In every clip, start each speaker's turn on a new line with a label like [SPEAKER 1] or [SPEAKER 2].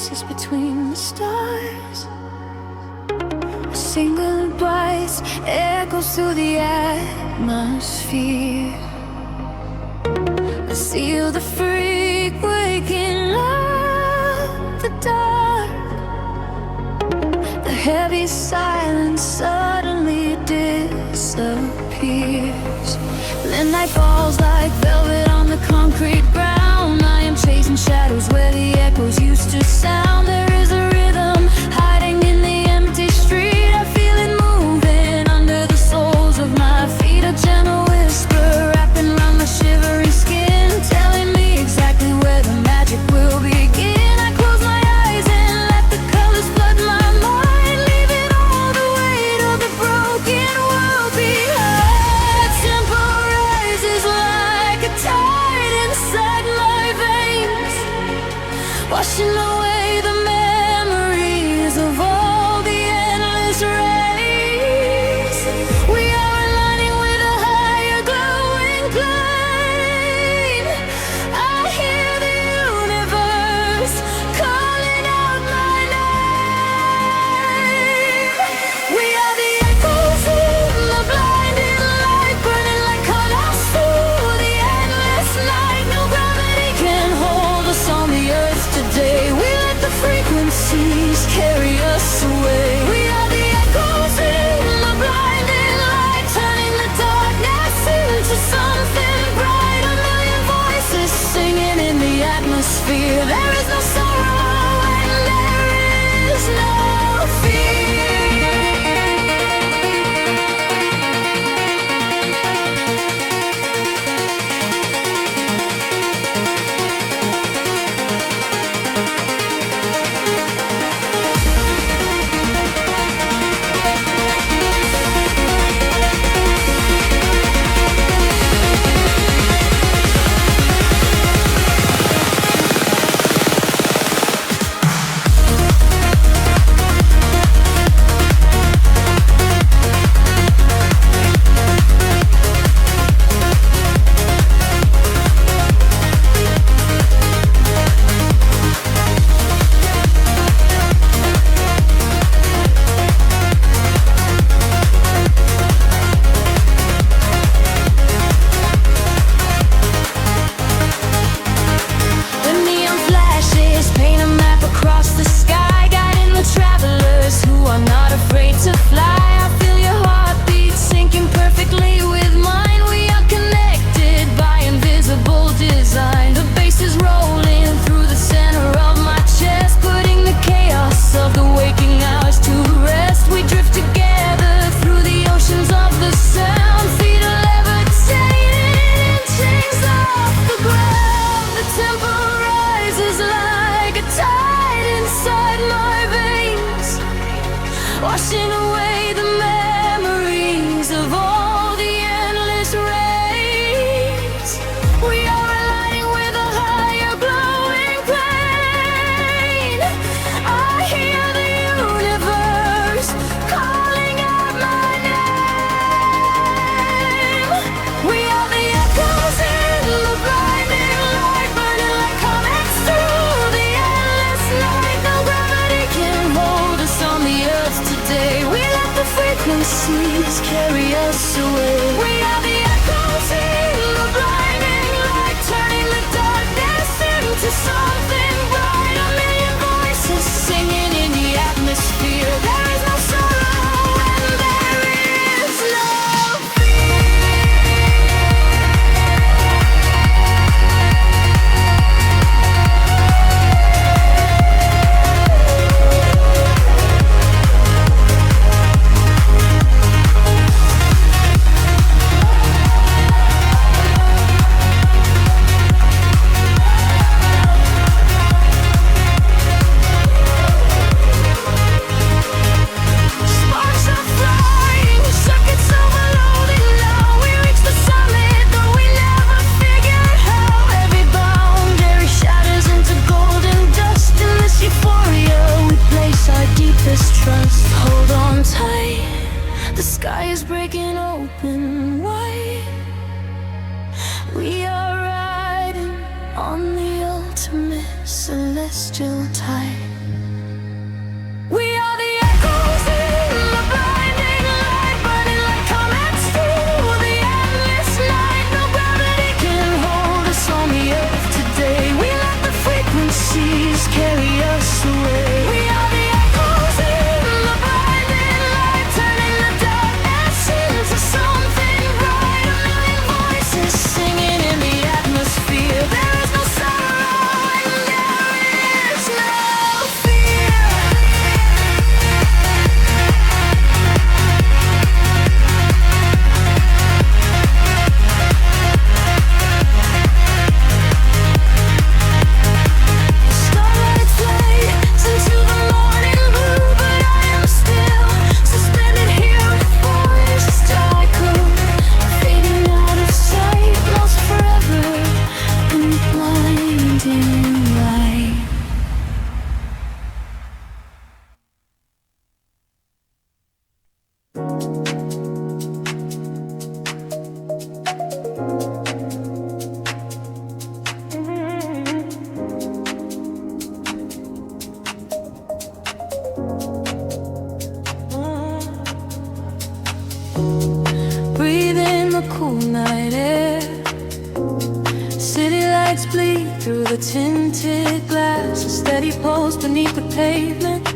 [SPEAKER 1] oasis between the stars. A single voice echoes through the atmosphere. I seal the freak waking up the dark. The heavy silence suddenly disappears. The night falls like velvet on the concrete ground. I am chasing shadows where the echoes used to sound. There is a rhythm hiding in the empty street. I feel it moving under the soles of my feet. A gentle whisper wrapping around my shivering skin, telling me exactly where the magic will begin. I close my eyes and let the colors flood my mind, leaving all the weight of the broken world behind. Tempo rises like a tide inside my veins, washing away the memories of all the endless rays. We are aligning with a higher glowing plane. I hear the universe calling out my name. We are the echoes in the blinding light, burning like colors through the endless night. No gravity can hold us on the earth today. We let the frequencies carry us away. We are the echoes in the blinding light, turning the darkness into something bright. A million voices singing in the atmosphere. There is no sorrow and there is no fear. The neon flashes paint a map across the sky, guiding the travelers who are not afraid to fly. I feel your heartbeat syncing perfectly with mine. We are connected by invisible design. The bass is rolling through the center of my chest, putting the chaos of the waking hours to rest. We drift together through the oceans of the sound, feet are levitating, chains off the ground. The tempo rises like a tide inside my veins, washing away the memories of all the endless rays. We are aligning with a higher glowing plane. I hear the universe calling out my name. We are the echoes in the blinding light, burning like comets through the endless night. No gravity can hold us on the earth today. We let the frequencies carry us away. We are the echoes in the blinding light, turning the darkness into something bright. A million voices singing in the atmosphere. There is no sorrow and there is no on the ultimate celestial tide. bleed through the tinted glass, a steady pulse beneath the pavement.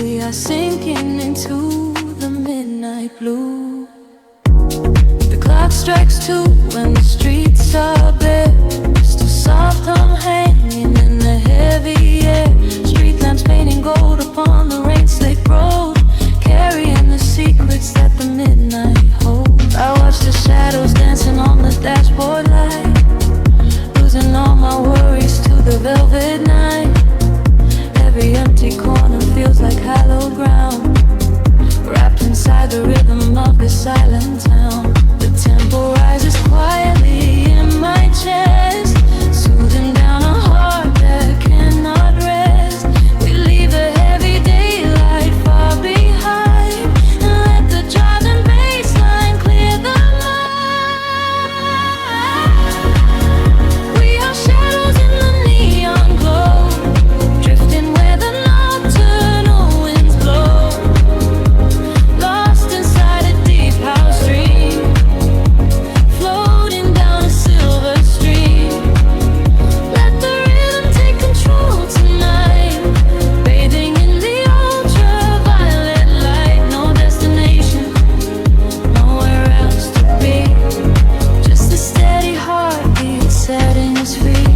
[SPEAKER 1] We are sinking into the midnight blue. The clock strikes 2 when the streets are bare. Still soft hum hanging in the heavy air. Street lamps painting gold upon the rain-slick road, carrying the secrets that the midnight holds. I watch the shadows dancing on the dashboard light, losing all my worries to the velvet night. Every empty corner feels like hallowed ground, wrapped inside the rhythm of this silent town. The tempo rises quietly in my chest, soothing down a heart that cannot rest. We leave the heavy daylight far behind and let the driving bass line clear the mind. We are shadows in the neon glow, drifting where the nocturnal winds blow, lost inside a deep house dream, floating down a silver stream. Let the rhythm take control tonight, bathing in the ultraviolet light. No destination, nowhere else to be, just a steady heartbeat setting us free.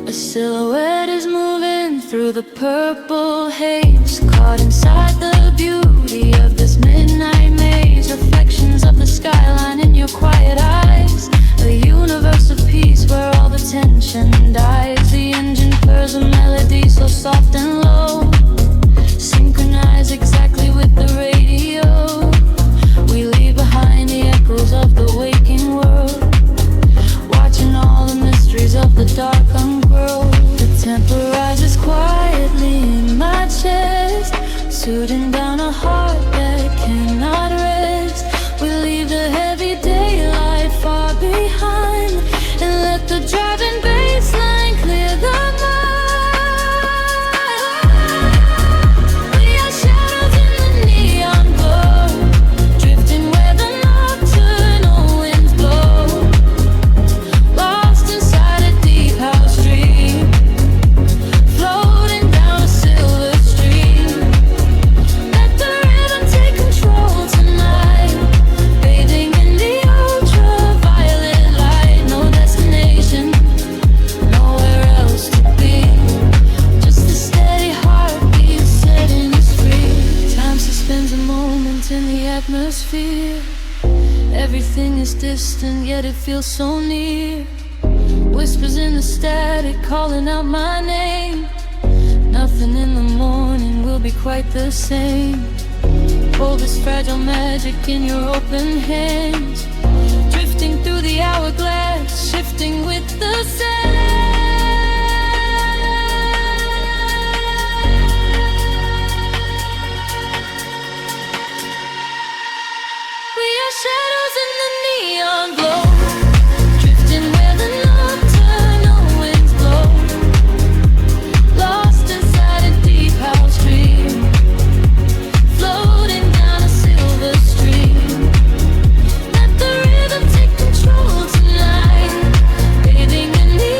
[SPEAKER 1] A silhouette is moving through the purple haze, caught inside the beauty of this midnight maze. Reflections of the skyline in your quiet eyes, a universe of peace where all the tension dies. The engine purrs a melody so soft and low, synchronized exactly with the radio. We leave behind the echoes of the waking world, watching all the mysteries of the dark ungrow. The tempo rises quietly in my chest, soothing down a heart that cannot rest. We leave the heavy daylight far behind and let the driving bass line clear the mind. We are shadows in the neon glow, drifting where the nocturnal winds blow, lost inside a deep house dream, floating down a silver stream. Let the rhythm take control tonight, bathing in the ultraviolet light. No destination, nowhere else to be, just a steady heartbeat setting us free. Time suspends a moment in the atmosphere. Everything is distant, yet it feels so near. Whispers in the static calling out my name. Nothing in the morning will be quite the same. Hold this fragile magic in your open hands, drifting through the hourglass, shifting with the sand. We are shadows in the neon glow, drifting where the nocturnal winds blow, lost inside a deep house dream, floating down a silver stream. Let the rhythm take control tonight, bathing in the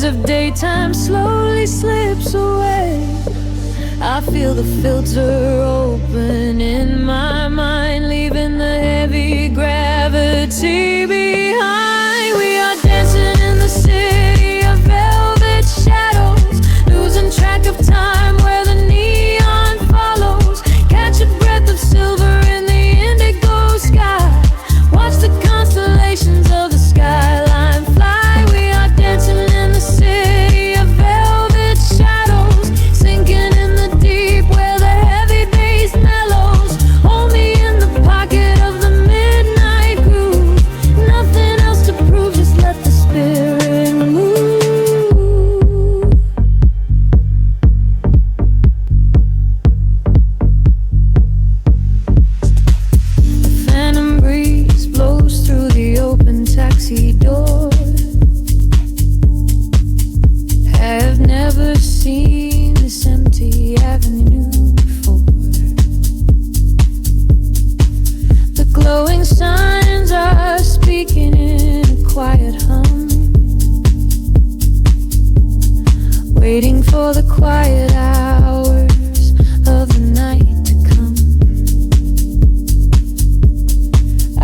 [SPEAKER 1] noise of daytime slowly slips away. I feel the filter open in my mind, leaving the heavy gravity behind. We are dancing in the city of velvet shadows, losing track of time where the neon follows. Catch a breath of silver in the indigo sky, watch the constellations of the skyline fly. We are dancing in the city of velvet shadows, sinking in the deep where the heavy bass mellows. Hold me in the pocket of the midnight groove, nothing else to prove, just let the spirit move. The phantom breeze blows through the open taxi door. Have never seen this empty avenue before. The glowing signs are speaking in a quiet hum, waiting for the quiet hours of the night to come.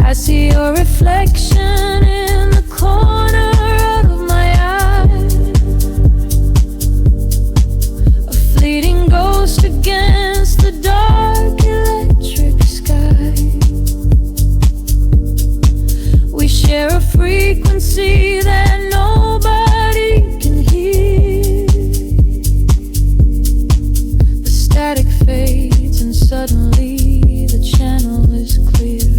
[SPEAKER 1] I see your reflection in the corner of my eye, a fleeting ghost against the dark electric sky. We share a frequency that nobody can hear. The static fades and suddenly the channel is clear.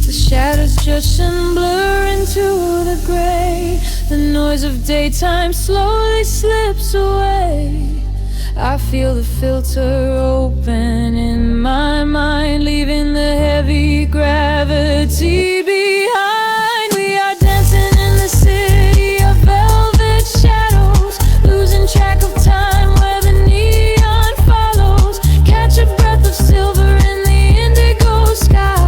[SPEAKER 1] The shadows just and blur into the gray. The noise of daytime slowly slips away. I feel the filter open in my mind, leaving the heavy gravity behind. We are dancing in the city of velvet shadows, losing track of time where the neon follows. Catch a breath of silver in the indigo sky,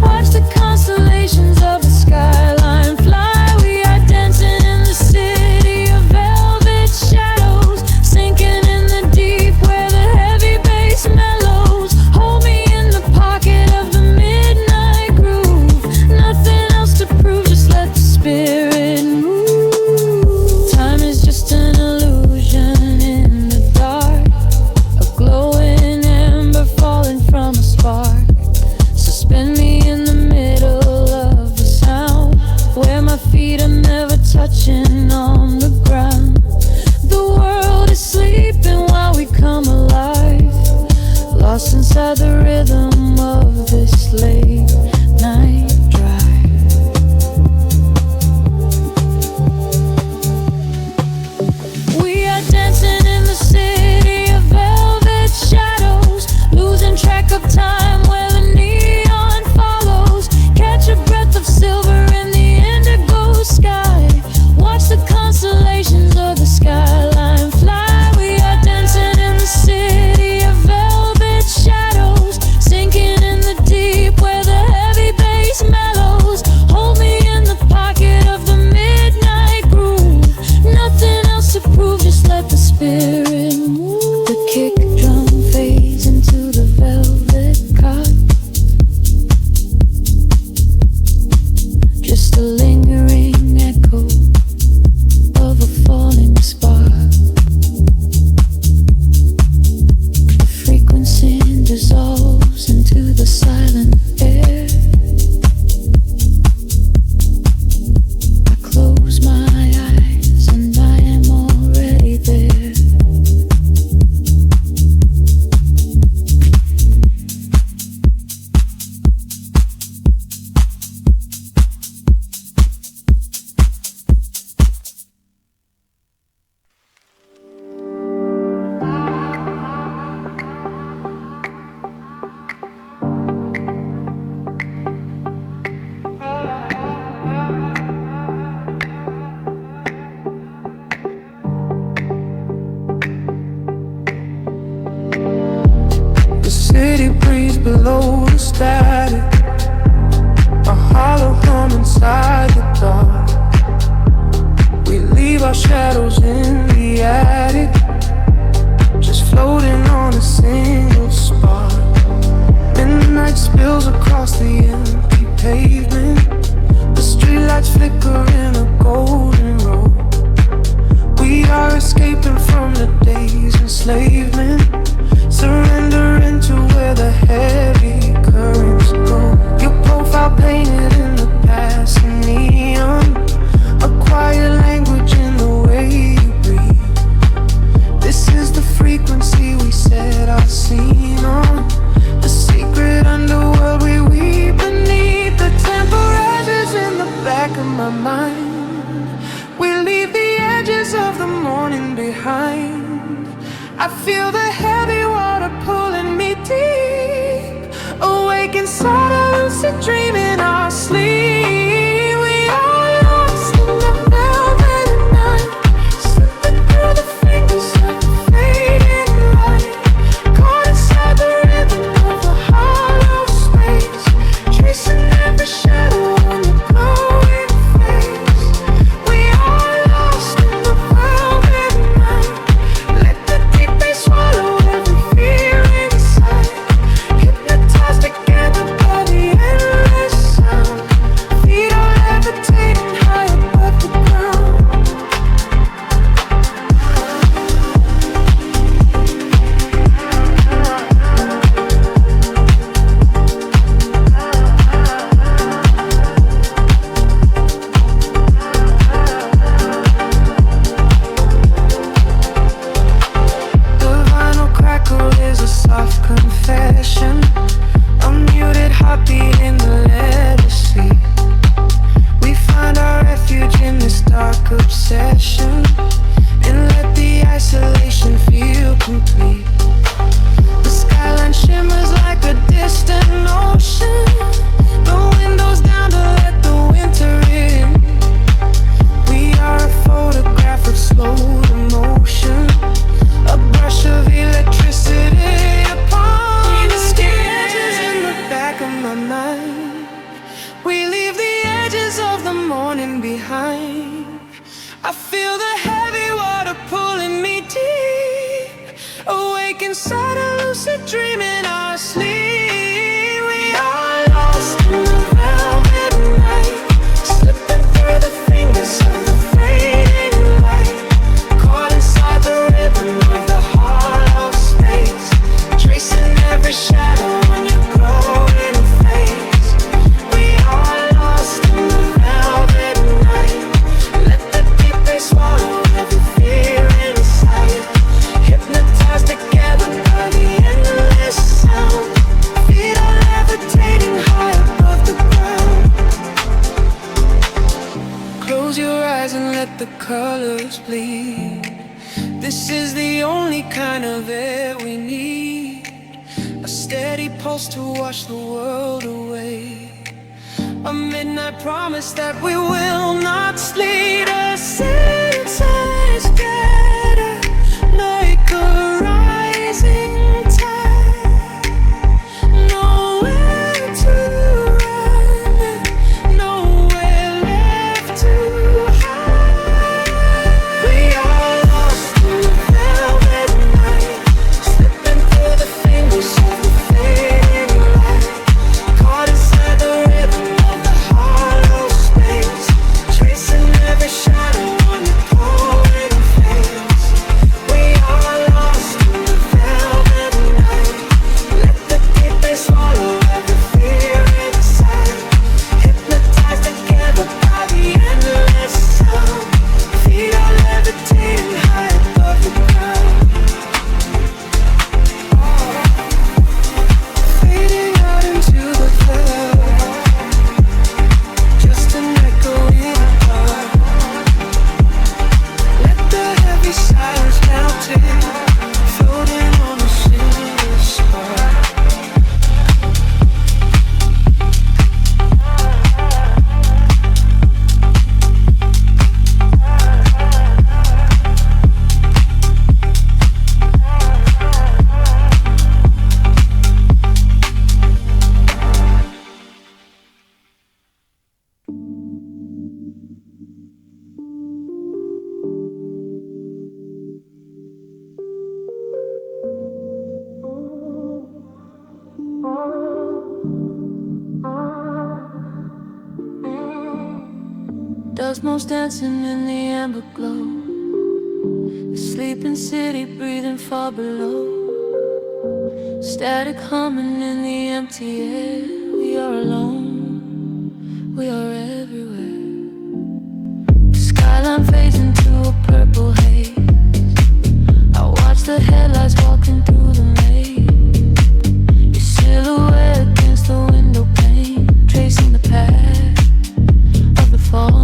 [SPEAKER 1] watch the constellations of the skyline fly. We are dancing in the city of velvet shadows, sinking in the deep where the heavy bass mellows. Hold me in the pocket of the midnight groove, nothing else to prove, just let the spirit move. Time is just an illusion in the dark, a glowing ember falling from a spark. Suspend me in the middle of the sound, where my feet are never touching on the ground. The world is sleeping while we come alive, lost inside the rhythm of this late night drive. of my mind. We leave the edges of the morning behind. I feel the heavy water pulling me deep, awake inside a lucid dream in our sleep. We are lost in the velvet night, slipping through the fingers of the fading light, caught inside the rhythm of a hollow space, tracing every shadow on the glowing face. We are lost in the velvet night. Let the deep bass swallow every fear inside, hypnotized together by the endless sound. Feet are levitating high above the ground. The vinyl crackle is a soft confession, a muted heartbeat in the leather seat. We find our refuge in this dark obsession, and let the isolation feel complete. The skyline shimmers like a distant ocean, the windows down to let the winter in. We are a photograph of slow emotion, a brush of electricity upon the skin. In the back of my mind, we leave the edges of the morning behind. I feel the heavy water pulling me deep, awake inside a lucid dream in our sleep. We are lost in the velvet night, slipping through the fingers of the fading light, caught inside the rhythm of the hollow space, tracing every shadow on your glowing face. We are lost in the velvet night. Let the deep bass swallow every fear inside, hypnotized together by the endless sound. Feet are levitating high above the ground. Close your eyes and let the colors bleed. This is the only kind of air we need, a steady pulse to wash the world away, a midnight promise that we will not sleep. A senses gather like a rising tide, nowhere to run, nowhere left to hide. We are lost in the velvet night, slipping through the fingers of the fading light, caught inside the rhythm of the hollow space, tracing every shadow on your glowing face. We are lost in the velvet night. Let the deep bass swallow every fear inside, hypnotized together by the endless sound. Feet are levitating high above the ground, fading out into the clouds, just an echo in the dark. Let the heavy silence melt in, floating on a single spark. Dust motes dancing in the amber glow, the sleeping city breathing far below, static humming in the empty air. We are alone, we are everywhere. The skyline fades into a purple haze. I watch the headlights walking through the maze, your silhouette against the window pane, tracing the path of the fall.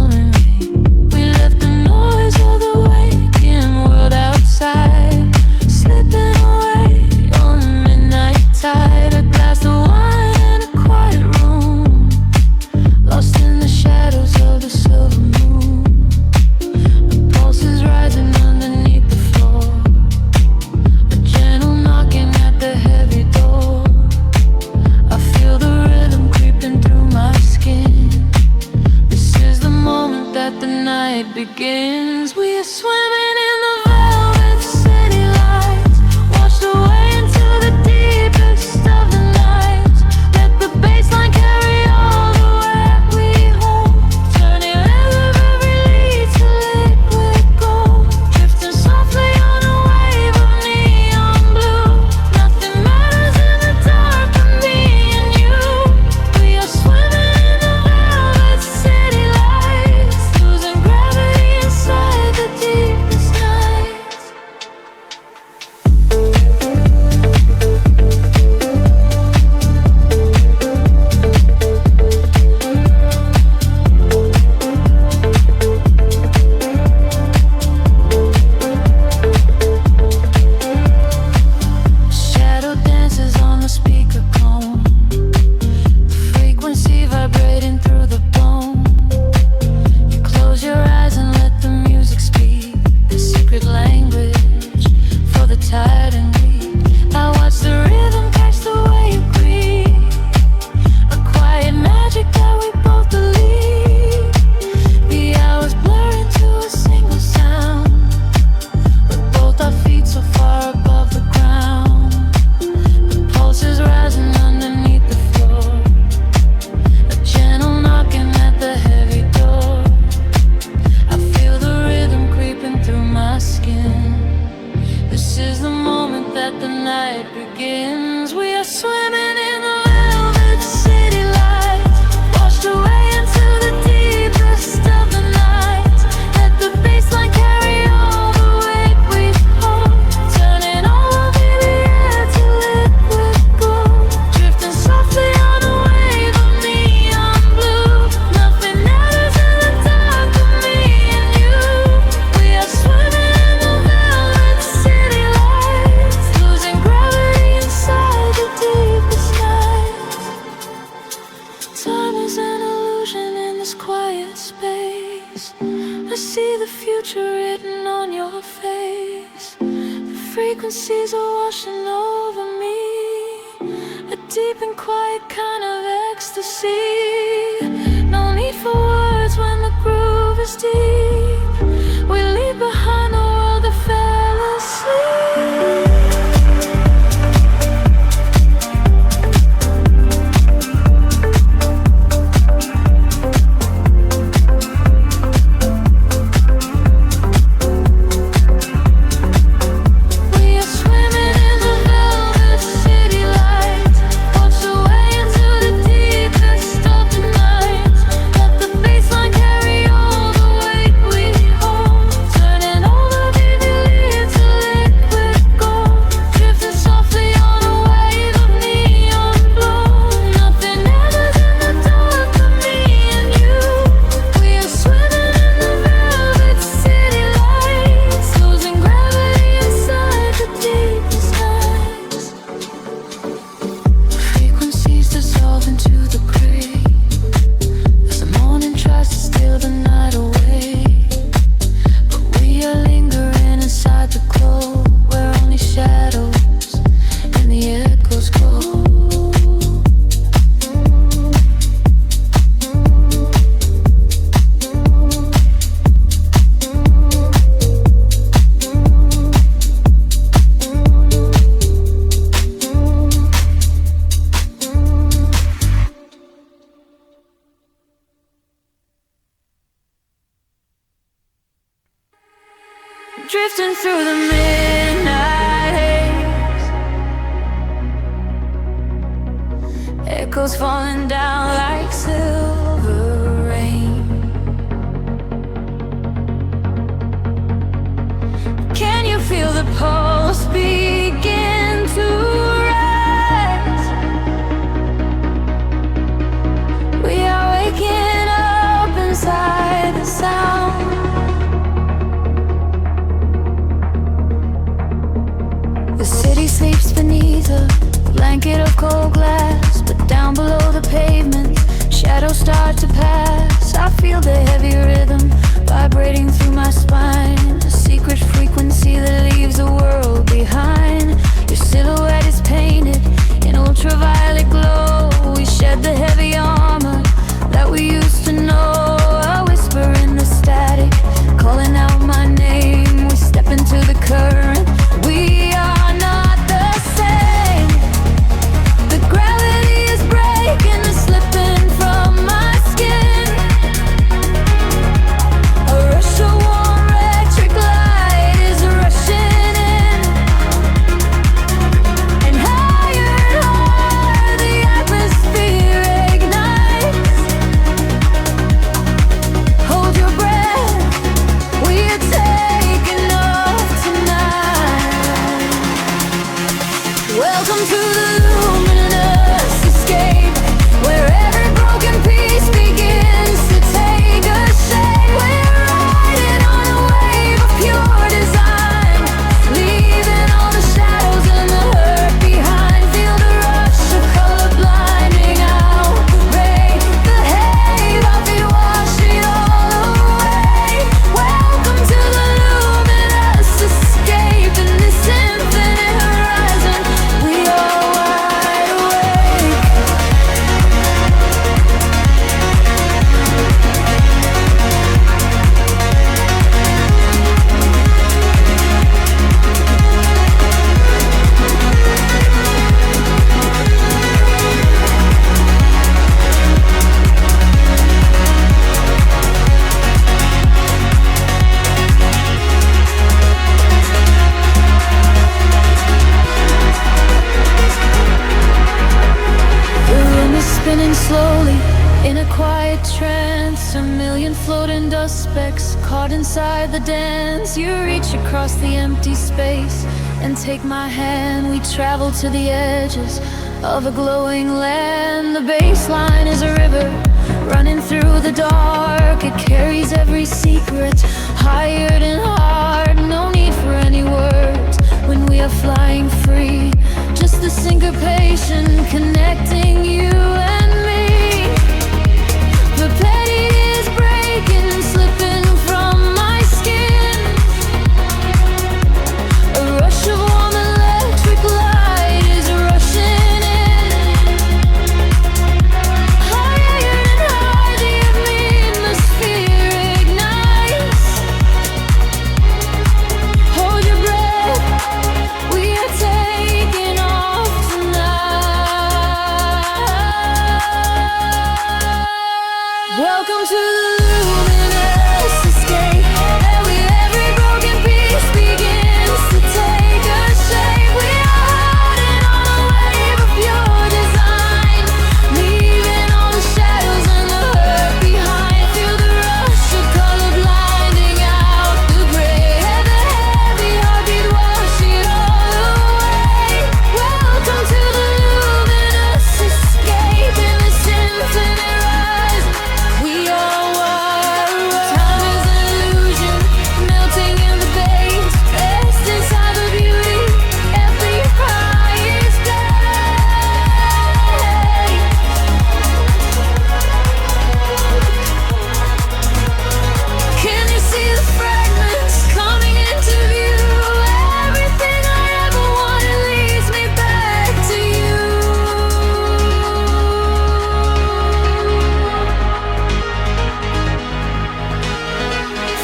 [SPEAKER 1] night begins. We are swimming in the velvet city lights, washed away into the deepest of the night. Let the bassline carry all the way we home, turning every lead to liquid gold, drifting softly on a wave of neon blue. Nothing matters in the dark but me and you. We are swimming in the velvet city lights, losing gravity inside the deepest nights. Shadow dances on the speaker cone, frequency vibrating through the bone. You close your eyes and let the music speak, the secret language for the tired and weak. I watch the rhythm catch the way you breathe, a quiet magic that we both believe. The hours blur into a single sound, with both our feet so far above the ground. The pulse is rising underneath the floor, a gentle knocking at the heavy door. I feel the rhythm creeping through my skin. This is the moment that the night begins. We are swimming in the velvet city lights, washed away into the deepest of the night. Let the bassline carry all the weight we hold, turning all of the air to liquid gold, drifting softly on a wave of neon blue. Nothing matters in the dark but me and you. We are swimming in the velvet city lights, losing gravity inside the deepest nights. Time is an illusion in this quiet space. I see the future written on your face. The frequencies are washing over me, a deep and quiet kind of ecstasy. No need for words when the groove is deep. We leave behind the world that fell asleep. We are swimming in the velvet city lights, washed away into the deepest of the night. Let the bassline carry all the weight we hold, turning all of the lead to liquid gold, drifting softly on a wave of neon blue. Nothing matters in the dark but me and you. We are swimming in the velvet city lights, losing gravity inside the deepest nights. Frequencies dissolve into the gray as the morning tries to steal the night away. But we are lingering inside the glow, where only shadows and the echoes go. Drifting through the midnight haze, echoes falling down like silver rain. Can you feel the pulse begin to rise? We are waking up inside the sound. The city sleeps beneath a blanket of cold glass, but down below the pavement, shadows start to pass. I feel the heavy rhythm vibrating through my spine, a secret frequency that leaves the world behind. Your silhouette is painted in ultraviolet glow. We shed the heavy armor that we used to know, a whisper in the static, million floating dust specks caught inside the dance. You reach across the empty space and take my hand. We travel to the edges of a glowing land. The baseline is a river running through the dark. It carries every secret, hired and hard. No need for any words when we are flying free. Just the syncopation connecting you and me. The petty is breaking, slipping from my skin. A rush of warm electric light is rushing in. Higher and higher, the atmosphere ignites. Hold your breath, we are taking off tonight. Welcome to the luminous escape, and every broken piece begins to take a shape. We are riding on a wave of pure design, leaving all the shadows and the hurt behind. Feel the rush of color blinding out the gray, and the heavy heartbeat wash it all away. Welcome to the luminous escape, in this infinite rise. We are wild. Time is an illusion, melting in the veins, rest inside the beauty, every highest day. Can you see the fragments coming into view? Everything I ever wanted leads me back to you.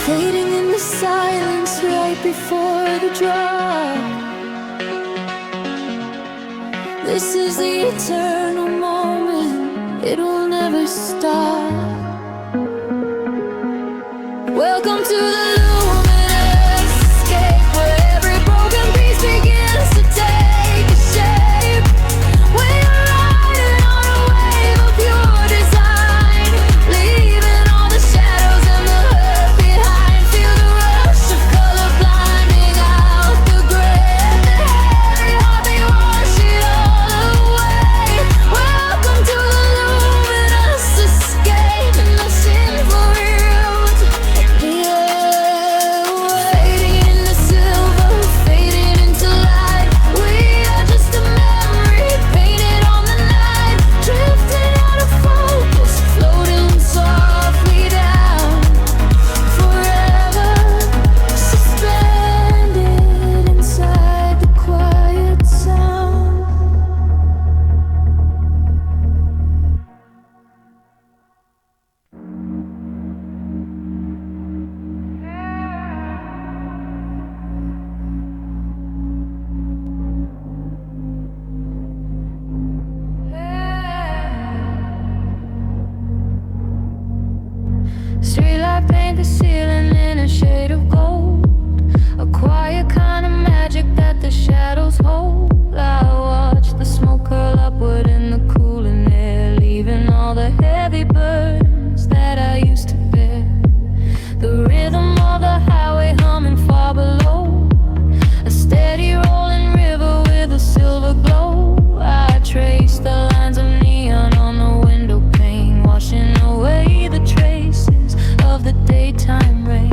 [SPEAKER 1] Fading in the silence right before the drop. This is the eternal moment, it will never stop. Welcome to the luminous escape, where every broken piece begins to take a shape. We are riding on a wave of pure design, leaving all the shadows and the hurt behind. Feel the rush of color blinding out the gray, and the heavy heartbeat wash it all away. Welcome to the luminous escape, and the sinful route. Fading into silver, fading into light. We are just a memory painted on the night, drifting out of focus, floating softly down, forever suspended inside the quiet sound. Streetlight paint the ceiling in a shade of gold, a quiet kind of magic that the shadows hold. I watch the smoke curl upward in the cooling air, leaving all the heavy burdens that I used to bear. The rhythm of the highway humming far below, a steady rolling river with a silver glow. I trace the lines of neon on the window pane, washing away the traces of the daytime rain.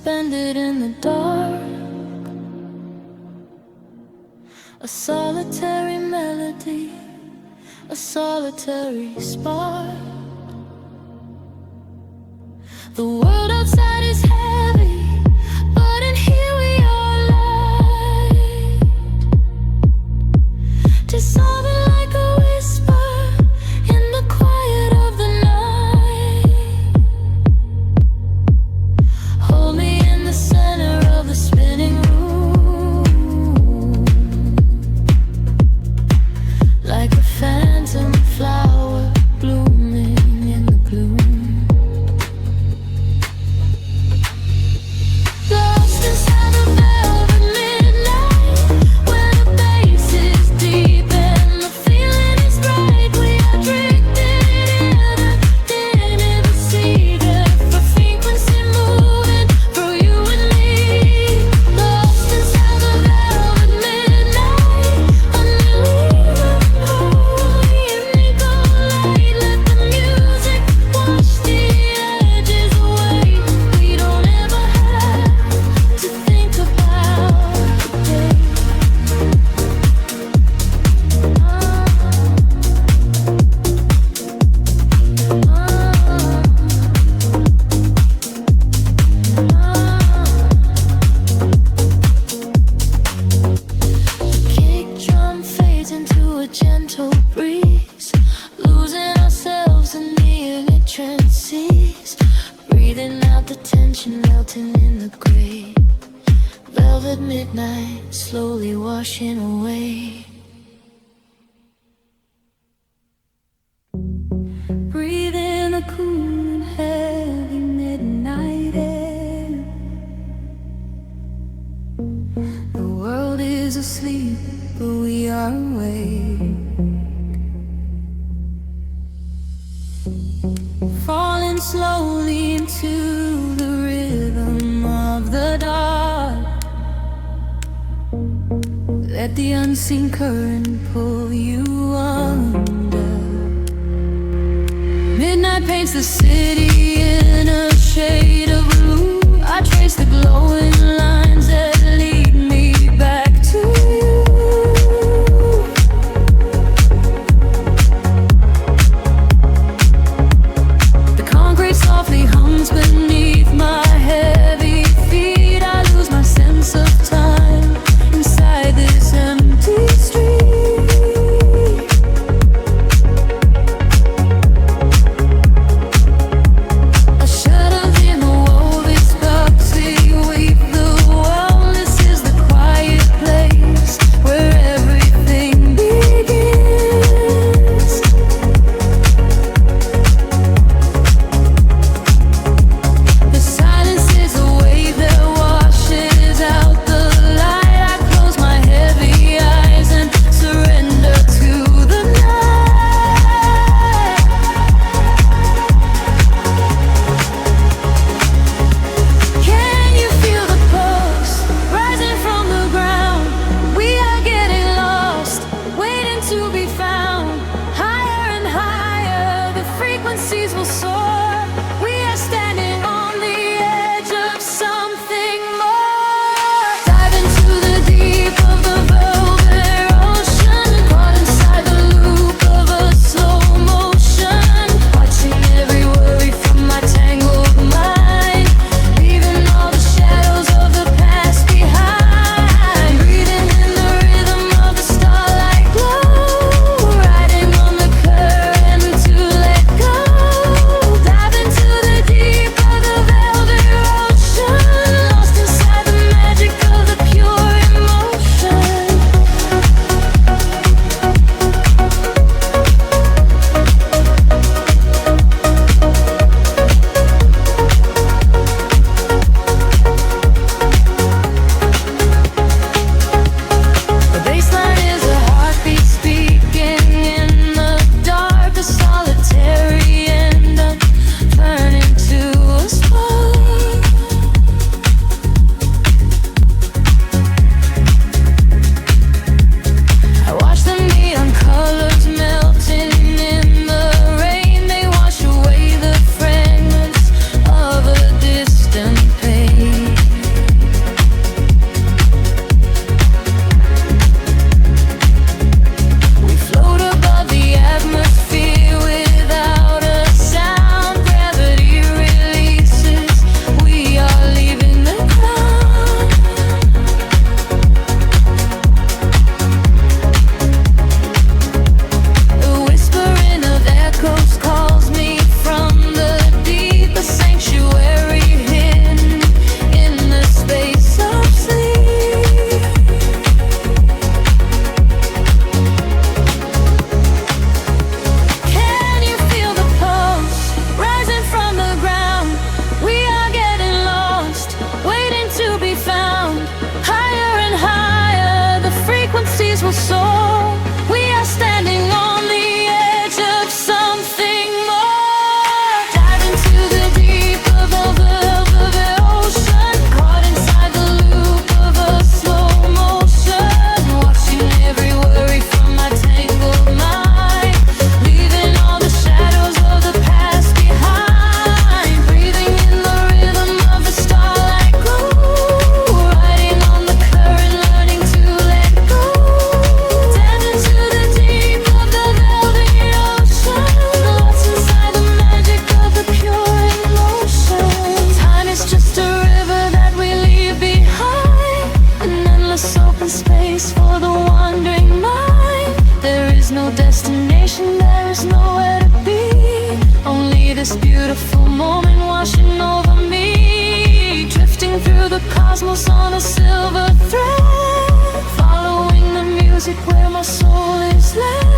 [SPEAKER 1] suspended in the dark, a solitary melody, a solitary spark. The world outside is heavy, but in here we are light, dissolving like a whisper in the quiet of the night. Hold me in the center of the spinning room, like a phantom flower blooming in the gloom. Melting in the gray, velvet midnight slowly washing away. Breathe in the cool and heavy midnight air. The world is asleep, but we are awake, falling slowly into the rhythm of the dark. Let the unseen current pull you under. Midnight paints the city in a shade of blue. I trace the glowing lines that lead me back to you. The concrete softly hums beneath my heavy feet. I lose my sense of time inside this empty street. I shut through the cosmos on a silver thread, following the music where my soul is led.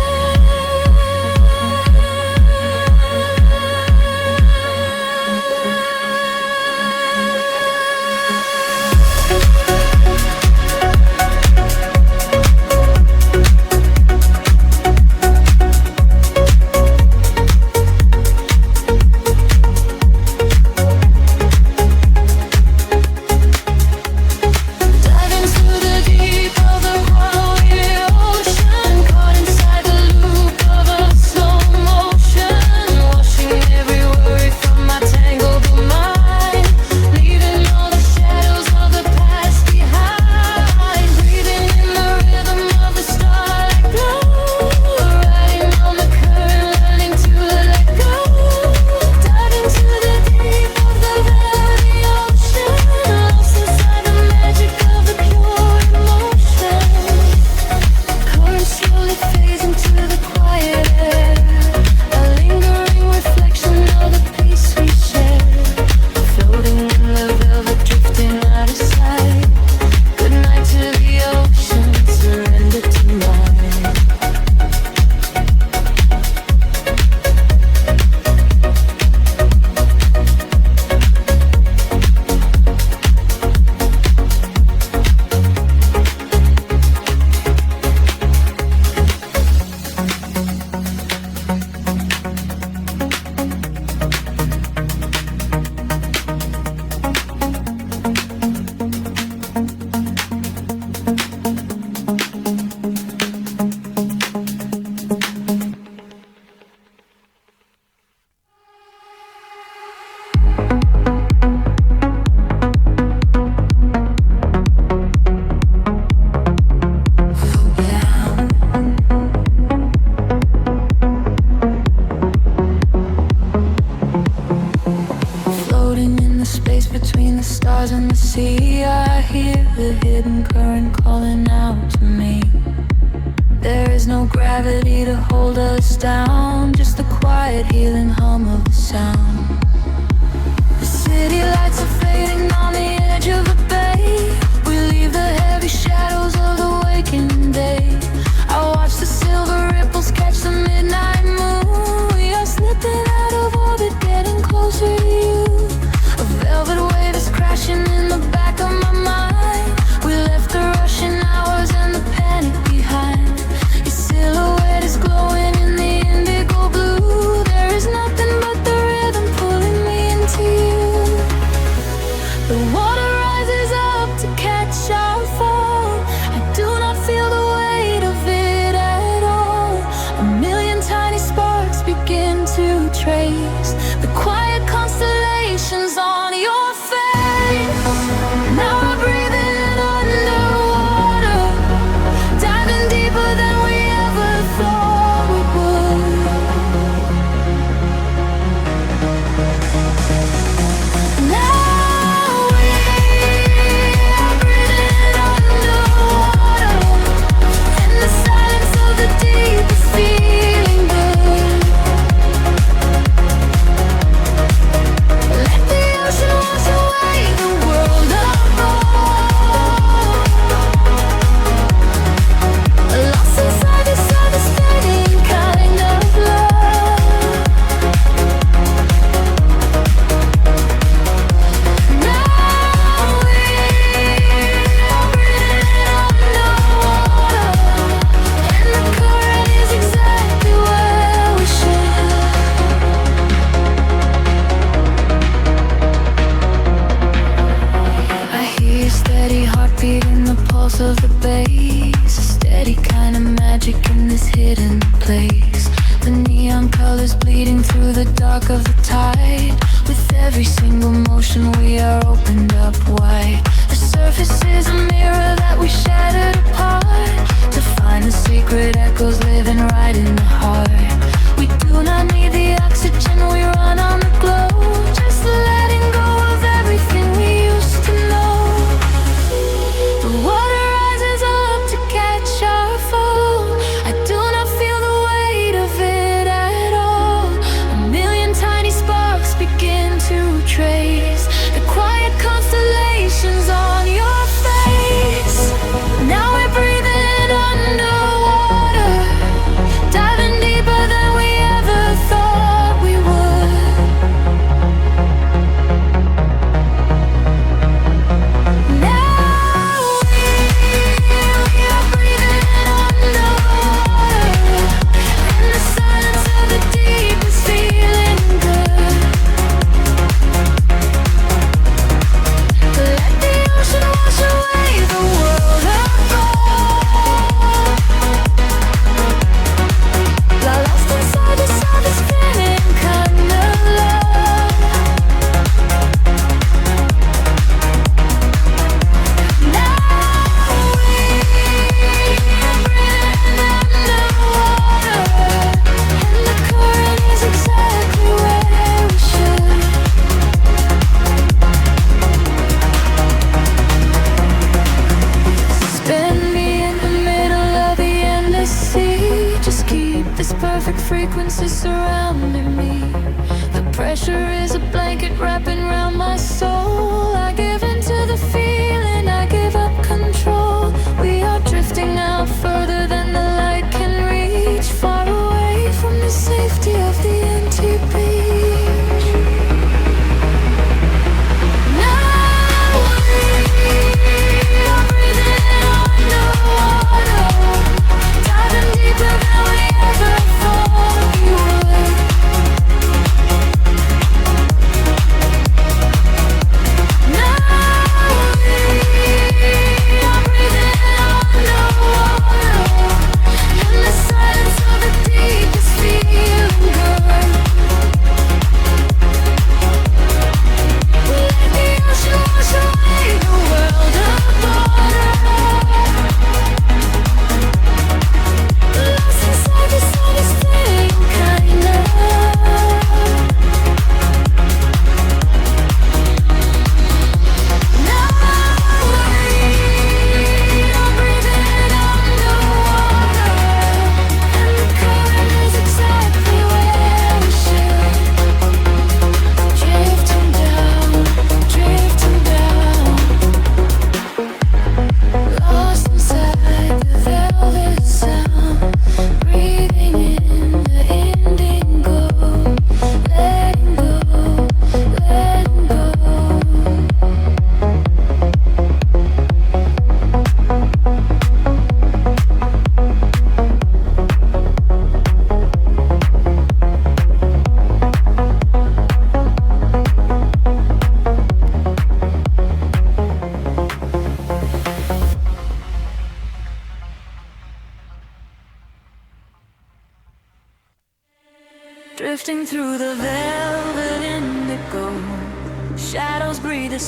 [SPEAKER 2] Tiny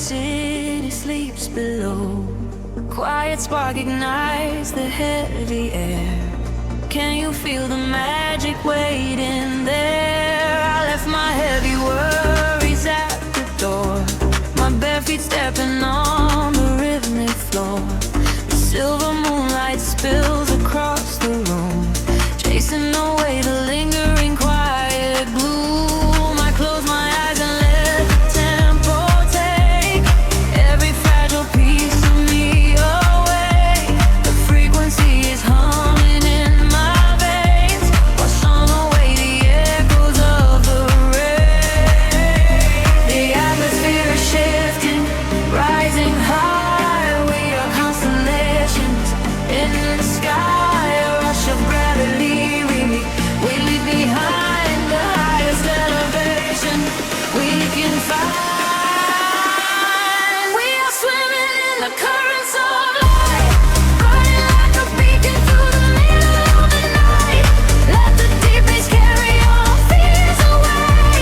[SPEAKER 1] city sleeps below. Quiet spark ignites the heavy air. Can you feel the magic waiting there? I left my heavy worries at the door, my bare feet stepping on the rhythmic floor. The silver moonlight spills across the room, chasing away the lingering quiet gloom. I close my eyes and let the tempo take every fragile piece of me away. The frequency is humming in my veins, washing away the echoes of the rain. The atmosphere is shifting, rising high. We are constellations in the sky, a rush of gravity. We leave behind the highest elevation we can find. We are swimming in the currents of light, burning like a beacon through the middle of the night. Let the deep bass carry our fears away.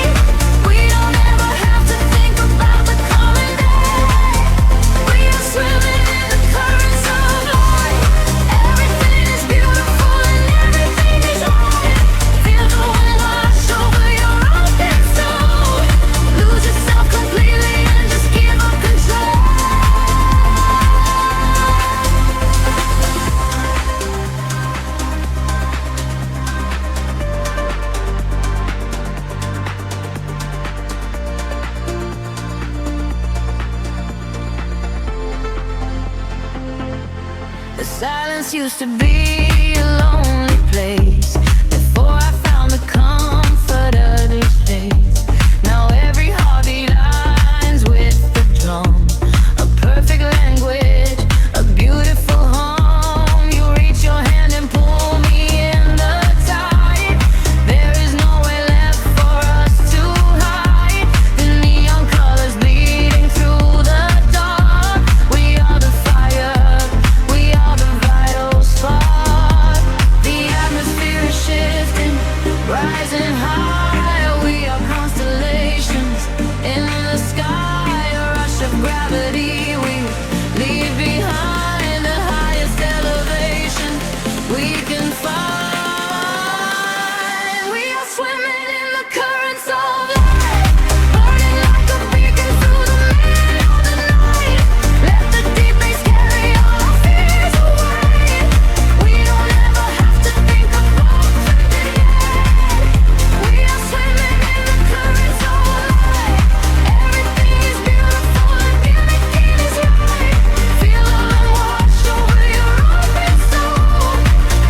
[SPEAKER 1] We don't ever have to think about the coming day. We are swimming in the currents of light. Everything is beautiful and everything is right. Feel the wind wash over your open soul. Lose yourself completely and just give up control. The silence used to be a lonely place before I found the comfort of this place. Now every heartbeat aligns with the drum, a perfect language, a beautiful home. You reach your hand and pull me in the tide. There is nowhere left for us to hide. The neon colors bleeding through the dark. We are the fire, we are the vital spark. The atmosphere is shifting, rising high. We are constellations in the sky, a rush of gravity. We leave behind the highest elevation we can find. We are swimming in the currents of light, burning like a beacon through the middle of the night. Let the deep bass carry all our fears away. We don't ever have to think about the end. We are swimming in the currents of light. Everything is beautiful and everything is right. Feel the wind wash over your open soul.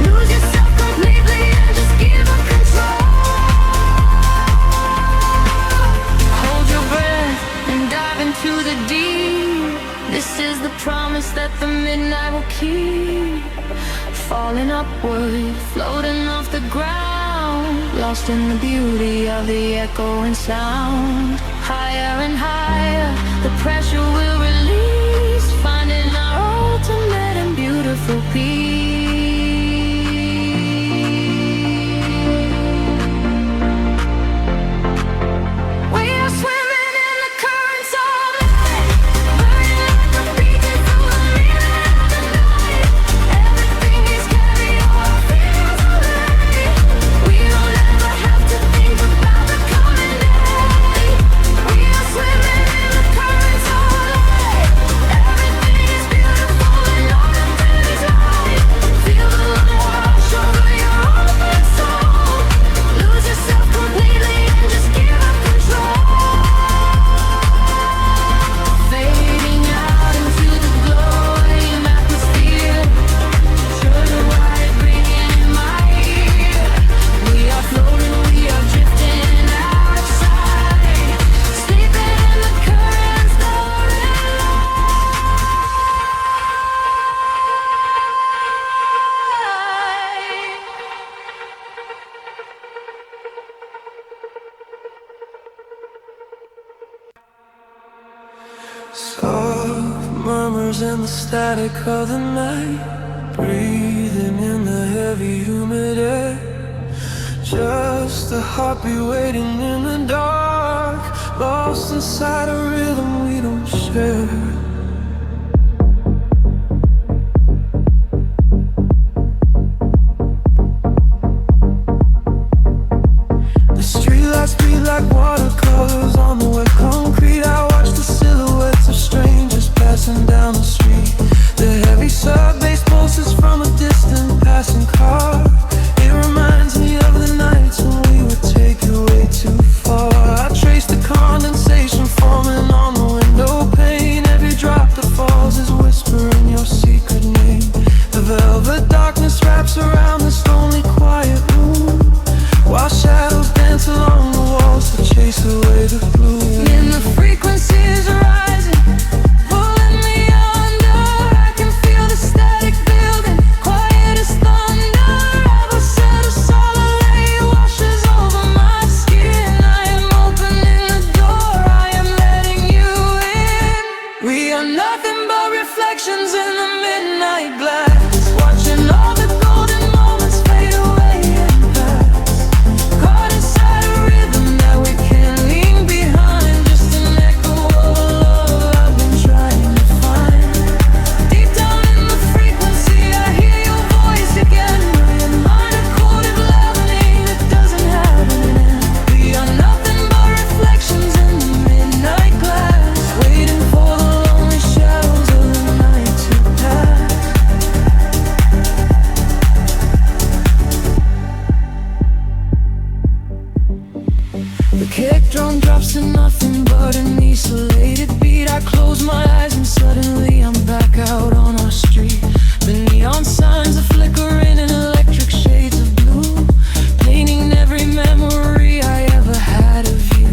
[SPEAKER 1] Lose yourself completely and just give up control. Hold your breath and dive into the deep. This is the promise that the midnight will keep. Falling upward, floating off the ground, lost in the beauty of the echoing sound. Higher and higher, the pressure will release, finding our ultimate and beautiful peace. We are swimming in the currents of light, burning like a beacon through the middle of the night. Everything is carried all our fears away. We don't ever have to think about the coming day. We are swimming in the currents of light. Everything is beautiful and all of it is right. Feel the wind wash over your open soul. Lose yourself completely and just give up control. Fading out into the glowing atmosphere. Sugar white ringing in my ear. We are floating, we are drifting outside, sleeping in the currents, the
[SPEAKER 2] Soft murmurs in the static of the night, breathing in the heavy humid air. Just a heartbeat waiting in the dark, lost inside a rhythm we don't share. We are nothing but reflections in the midnight glass, watching all the golden moments fade away and pass. Caught inside a rhythm that we can't leave behind, just an echo of a love I've been trying to find. Deep down in the frequency I hear your voice again. My mind a coded leveling that doesn't have an end. We are nothing but reflections in the midnight glass, waiting for the lonely shadows of the night to pass. The kick drum drops to nothing but an isolated beat. I close my eyes and suddenly I'm back out on our street. The neon signs are flickering in electric shades of blue, painting every memory I ever had of you.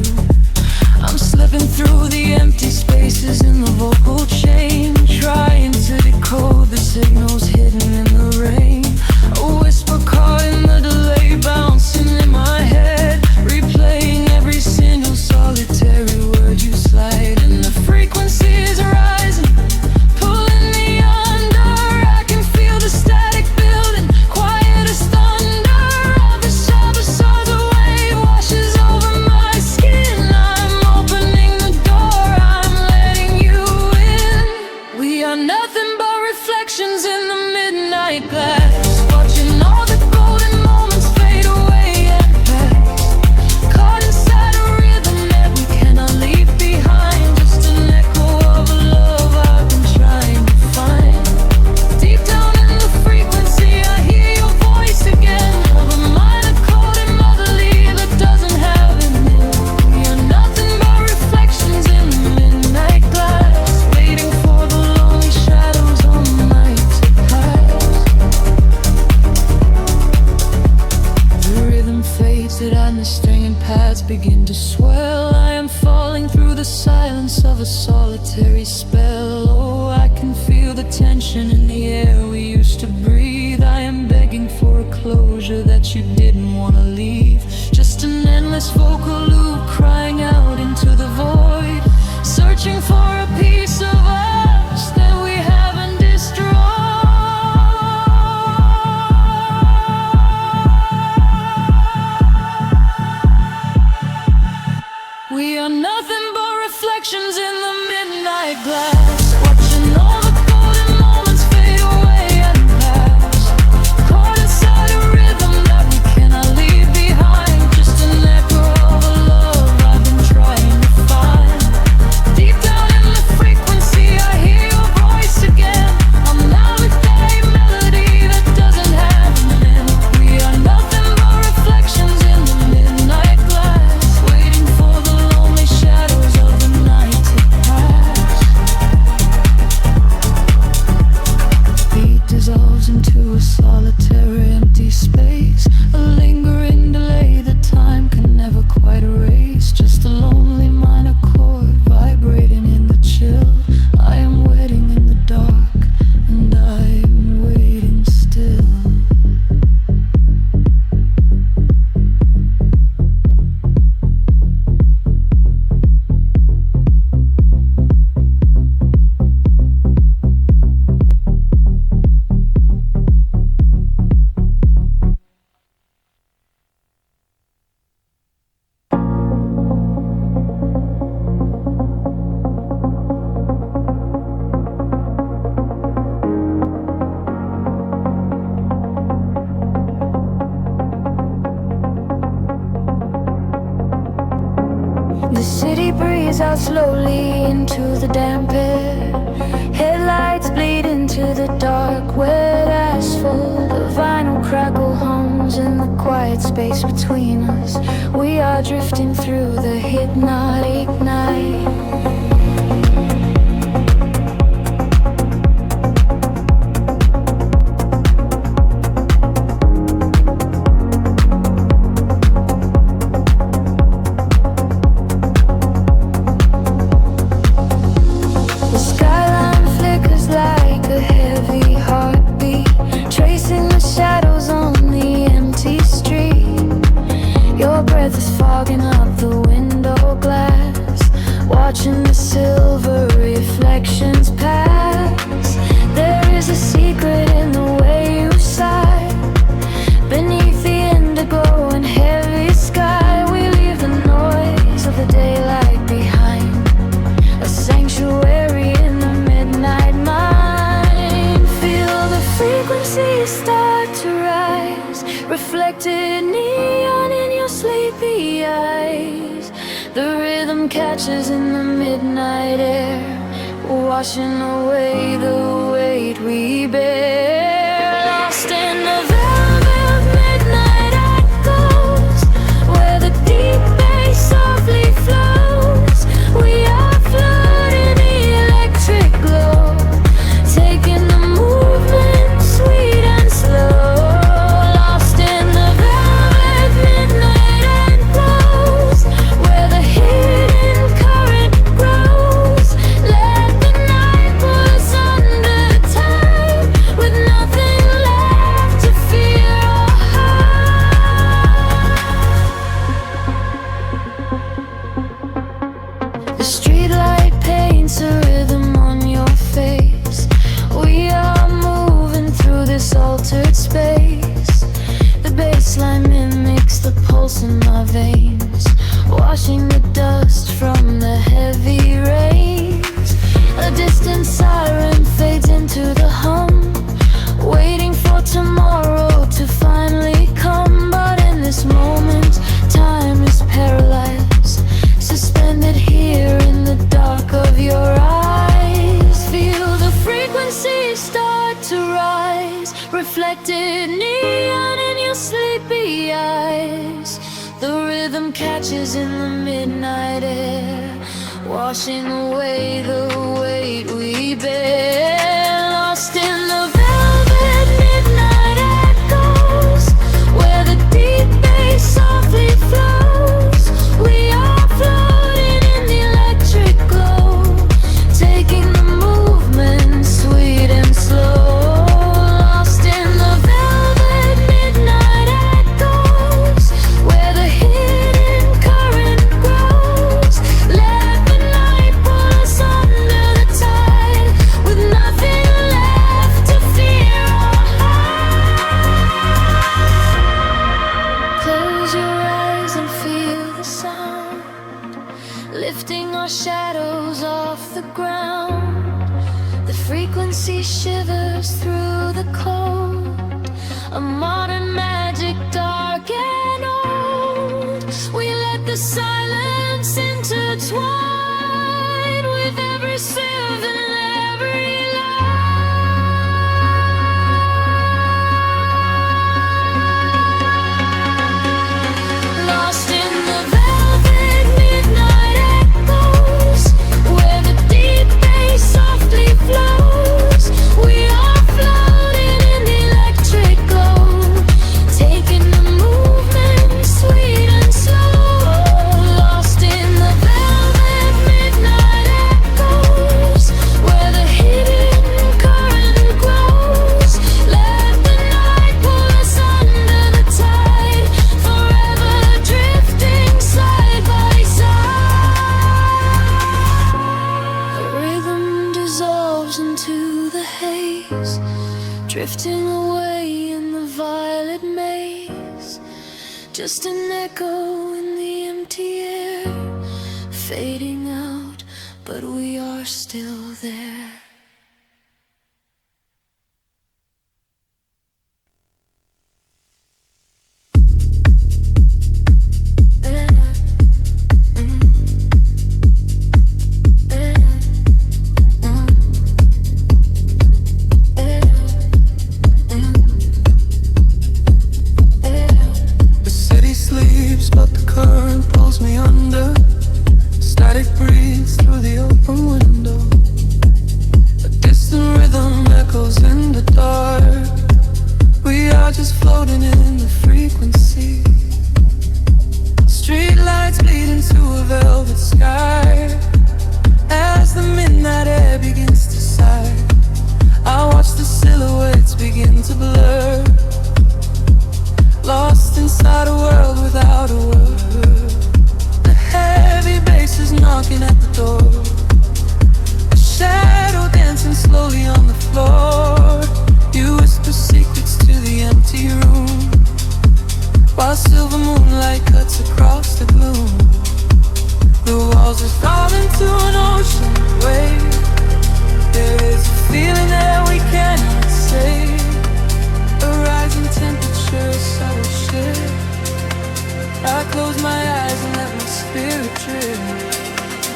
[SPEAKER 2] I'm slipping through the empty spaces in the vocal chain, trying to decode the signals hidden in the rain. A whisper caught in the delay, bouncing in my head, replaying every single solitary word you slide. And the frequency is rising, pulling me under. I can feel the static building, quiet as thunder. A wave washes over my skin. I'm opening the door, I'm letting you in. We are nothing but reflections in the midnight glass, watching all the golden moments fade away and pass. Caught inside a rhythm that we cannot leave behind, just an echo of a love I've been trying to find. Deep down in the frequency I hear your voice again, of a minor coded melody that doesn't have an end. We are nothing but reflections in the midnight glass, waiting for the lonely shadows on the night to pass. The rhythm fades and the stringed pads begin to swell. I am falling through the silence of a solitary spell. Oh, I can feel the tension in the air we used to breathe. I am begging for a closure that you didn't want to leave. Just an endless vocal loop crying out into the void, searching for a piece of us that we haven't destroyed. We are nothing but reflections in the midnight glass, watching all the golden moments fade away and pass. Caught inside a rhythm that we cannot leave behind, just an echo of a love I've been trying to find. Deep down in the frequency I hear your voice again, a melodic melody that doesn't have an end. We are nothing but reflections in the midnight glass, waiting for the lonely shadows of the night to pass. Beat dissolves into a solitary empty space, a lingering delay that time can never quite erase. Just a lonely minor chord vibrating in the chill. I am waiting in the dark, and I'm waiting still. The city breathes out slowly into the damp air. Headlights bleed into the dark, wet asphalt. The vinyl crackle hums in the quiet space between us. We are drifting through the hypnotic night. The skyline flickers like a heavy heartbeat, tracing the shadows on the empty street. Your breath is fogging up the window glass.
[SPEAKER 1] catches in the midnight air, washing away the weight we bear. Lost in the velvet midnight echoes, where the deep bass softly flows. We are floating the electric glow, taking the movement sweet and slow. Lost in the velvet midnight echoes, where the hidden current grows. Let the night pull us under time, with nothing left to fear or hide. The streetlight paints a rhythm on your face. We are moving through this altered space. The bassline mimics the pulse in my veins, washing the dust from the heavy rains. A distant siren fades into the hum, waiting for tomorrow to finally come. But in this moment, time is paralyzed, suspended here in the dark of your eyes. Feel the frequencies start to rise, reflected neon in your sleepy eyes. The rhythm catches in the midnight air, washing away the weight we bear. Lost in the velvet midnight echoes, where the deep bass softly flows. We are floating in the electric glow, taking the movement sweet and slow. Lost in the velvet midnight echoes, where the hidden current grows. Let the night pull us under the tide, with nothing left to fear or hide. Close your eyes and feel the sound, lifting our shadows off the ground. The frequency shivers through the cold, a modern magic dark and old. We let the silence intertwine with every sieve and every line. Lost in the velvet midnight echoes, where the deep bass softly flows. We are floating in the electric glow, taking the movement sweet and slow. Lost in the velvet midnight echoes, where the hidden current grows. Let the night pull us under the tide, forever drifting side by side. The rhythm dissolves into the haze, drifting away in the violet maze. Just an echo in the empty air, fading out, but we are still there.
[SPEAKER 2] The city sleeps, but the current pulls me under. Static breathes through the open window. A distant rhythm echoes in the dark. We are just floating in the frequency. Streetlights bleed into a velvet sky, as the midnight air begins to sigh. I watch the silhouettes begin to blur, lost inside a world without a word. The heavy bass is knocking at the door, a shadow dancing slowly on the floor. You whisper secrets to the empty room, while silver moonlight cuts across the gloom. The walls are falling to an ocean wave. There is a feeling that we cannot say, a rising temperature, a subtle shift. I close my eyes and let my spirit drift.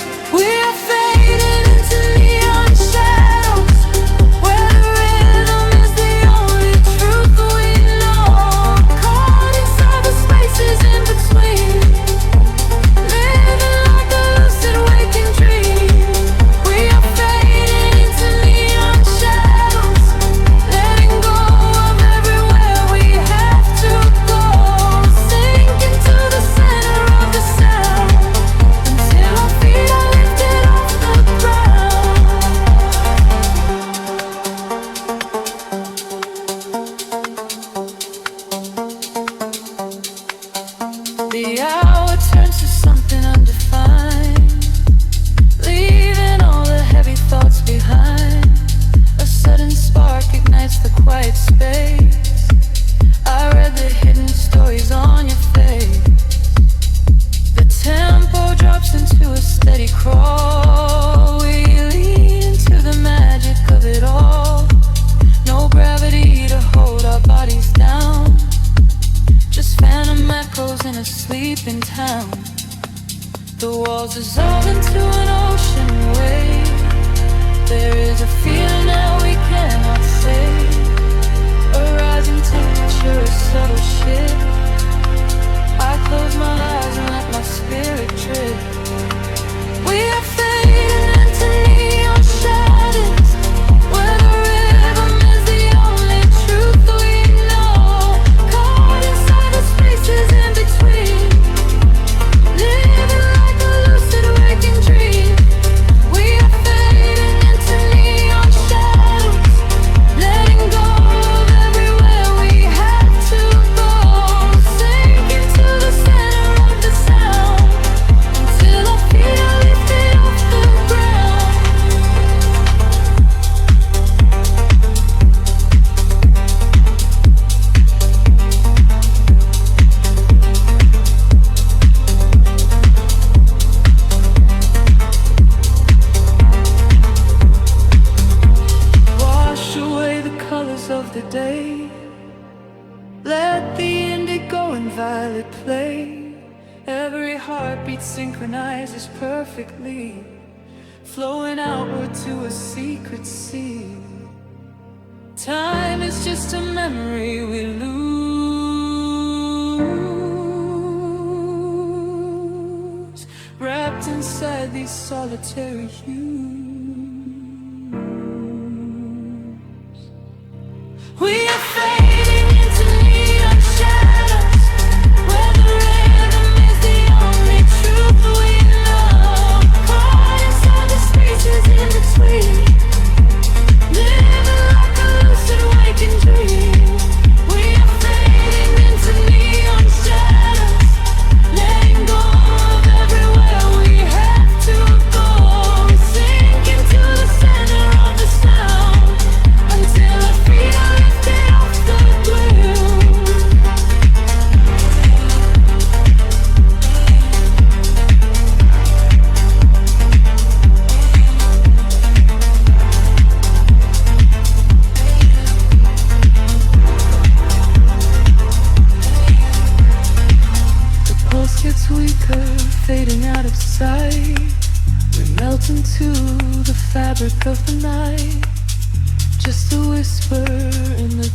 [SPEAKER 2] The walls dissolve into an ocean wave. There is a feeling that we cannot save, a rising temperature, a subtle shift. I close my eyes and let my spirit drift. We are fading into neon shadows, where the rhythm is the only truth we know. Caught inside the spaces in between, living like a lucid waking dream. We are fading into neon shadows, letting go of everywhere we had to go. Sink into the center of the sound, until our feet are lifted off the ground. Wash away the colors of the day. Let the indigo and violet play. Every heartbeat synchronizes perfectly, flowing outward to a secret sea. Time is just a memory we lose, wrapped inside these solitary hues. We are fading into neon shadows, where the rhythm is the only truth we know. Caught inside the spaces in between, living like a lucid waking dream. We are fading into neon shadows, letting go of everywhere we have to go. Sink into the center of the sound, until our feet are lifted off the ground. The pulse gets weaker, fading out of sight. We melt into the fabric of the night, just a whisper in the